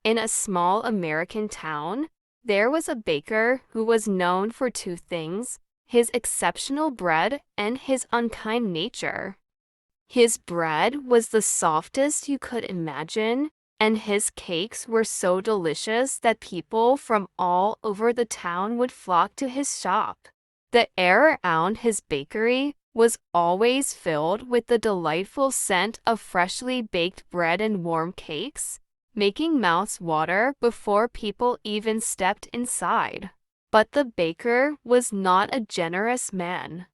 In a small American town, there was a baker who was known for two things: his exceptional bread and his unkind nature. His bread was the softest you could imagine, and his cakes were so delicious that people from all over the town would flock to his shop. The air around his bakery was always filled with the delightful scent of freshly baked bread and warm cakes, making mouths water before people even stepped inside. But the baker was not a generous man.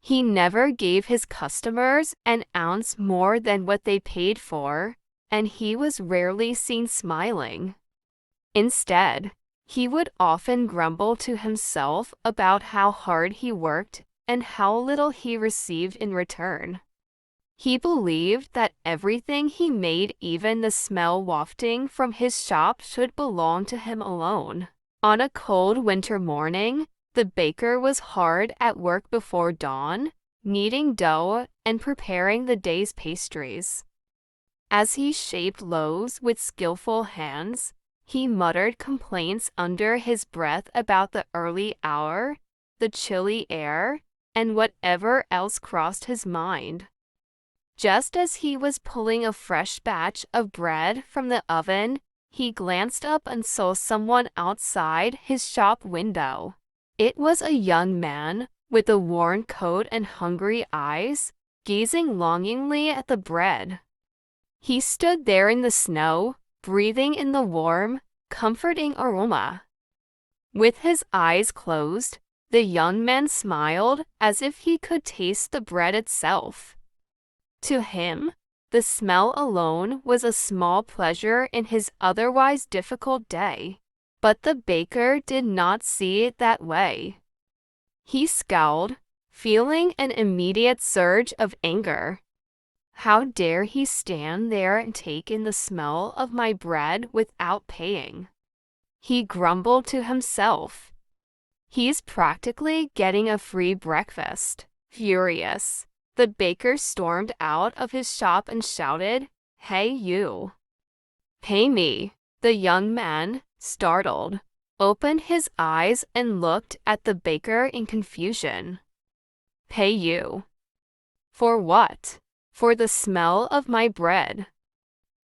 He never gave his customers an ounce more than what they paid for, and he was rarely seen smiling. Instead, he would often grumble to himself about how hard he worked and how little he received in return. He believed that everything he made, even the smell wafting from his shop, should belong to him alone. On a cold winter morning, the baker was hard at work before dawn, kneading dough and preparing the day's pastries. As he shaped loaves with skillful hands, he muttered complaints under his breath about the early hour, the chilly air, and whatever else crossed his mind. Just as he was pulling a fresh batch of bread from the oven, he glanced up and saw someone outside his shop window. It was a young man with a worn coat and hungry eyes, gazing longingly at the bread. He stood there in the snow, breathing in the warm, comforting aroma. With his eyes closed, the young man smiled as if he could taste the bread itself. To him, the smell alone was a small pleasure in his otherwise difficult day. But the baker did not see it that way. He scowled, feeling an immediate surge of anger. How dare he stand there and take in the smell of my bread without paying? He grumbled to himself. He's practically getting a free breakfast. Furious, the baker stormed out of his shop and shouted, "Hey you! Pay me!" The young man, startled, opened his eyes and looked at the baker in confusion. "Pay you? For what?" "For the smell of my bread,"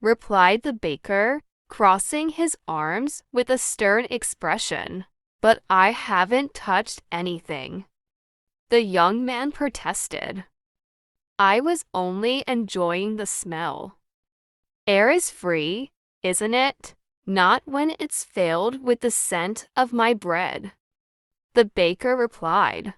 replied the baker, crossing his arms with a stern expression. "But I haven't touched anything," the young man protested. "I was only enjoying the smell." "Air is free, isn't it? Not when it's filled with the scent of my bread," the baker replied.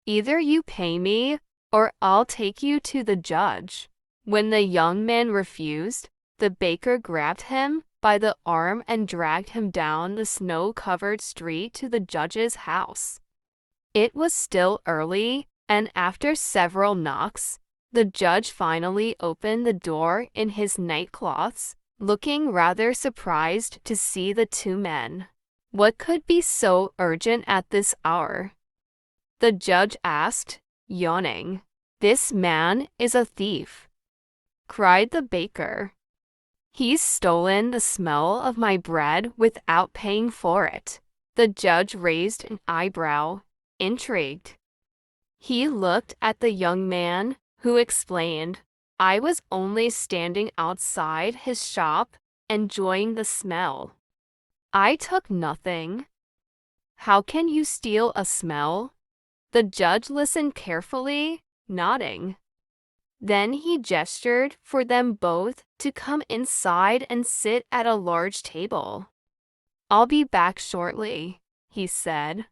"Either you pay me, or I'll take you to the judge." When the young man refused, the baker grabbed him by the arm and dragged him down the snow-covered street to the judge's house. It was still early, and after several knocks, the judge finally opened the door in his nightcloths, looking rather surprised to see the two men. "What could be so urgent at this hour?" the judge asked, yawning. "This man is a thief," cried the baker. "He's stolen the smell of my bread without paying for it." The judge raised an eyebrow, intrigued. He looked at the young man, who explained, "I was only standing outside his shop, enjoying the smell. I took nothing." "How can you steal a smell?" The judge listened carefully, nodding. Then he gestured for them both to come inside and sit at a large table. "I'll be back shortly," he said.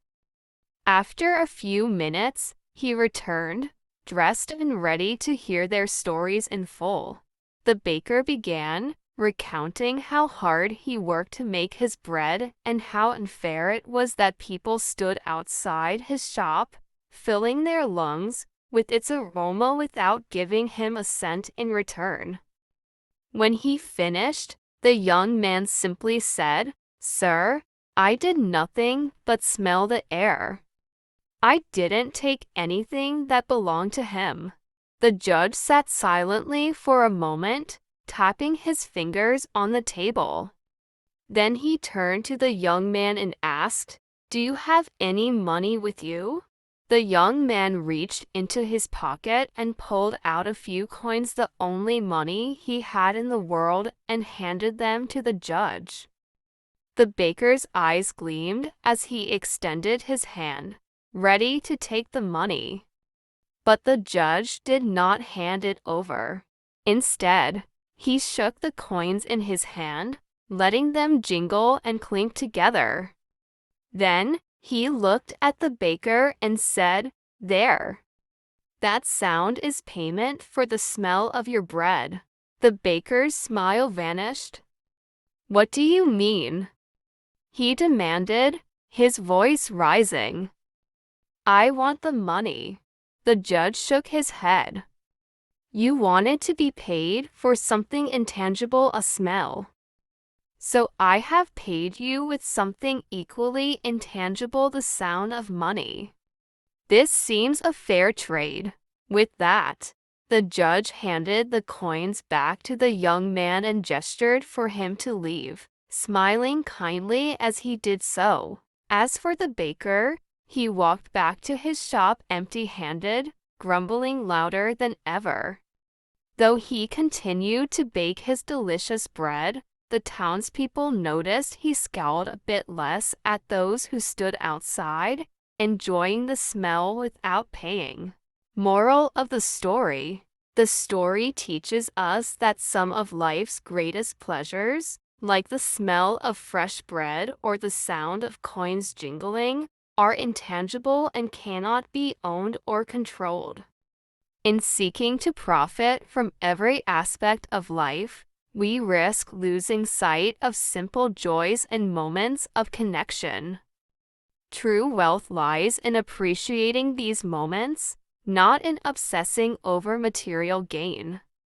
After a few minutes, he returned, dressed and ready to hear their stories in full. The baker began, recounting how hard he worked to make his bread and how unfair it was that people stood outside his shop, filling their lungs with its aroma without giving him a cent in return. When he finished, the young man simply said, "Sir, I did nothing but smell the air. I didn't take anything that belonged to him." The judge sat silently for a moment, tapping his fingers on the table. Then he turned to the young man and asked, "Do you have any money with you?" The young man reached into his pocket and pulled out a few coins, the only money he had in the world, and handed them to the judge. The baker's eyes gleamed as he extended his hand, ready to take the money. But the judge did not hand it over. Instead, he shook the coins in his hand, letting them jingle and clink together. Then he looked at the baker and said, "There. That sound is payment for the smell of your bread." The baker's smile vanished. "What do you mean?" he demanded, his voice rising. "I want the money." The judge shook his head. "You wanted to be paid for something intangible, a smell. So I have paid you with something equally intangible, the sound of money. This seems a fair trade." With that, the judge handed the coins back to the young man and gestured for him to leave, smiling kindly as he did so. As for the baker, he walked back to his shop empty-handed, grumbling louder than ever. Though he continued to bake his delicious bread, the townspeople noticed he scowled a bit less at those who stood outside, enjoying the smell without paying. Moral of the story: the story teaches us that some of life's greatest pleasures, like the smell of fresh bread or the sound of coins jingling, are intangible and cannot be owned or controlled. In seeking to profit from every aspect of life, we risk losing sight of simple joys and moments of connection. True wealth lies in appreciating these moments, not in obsessing over material gain.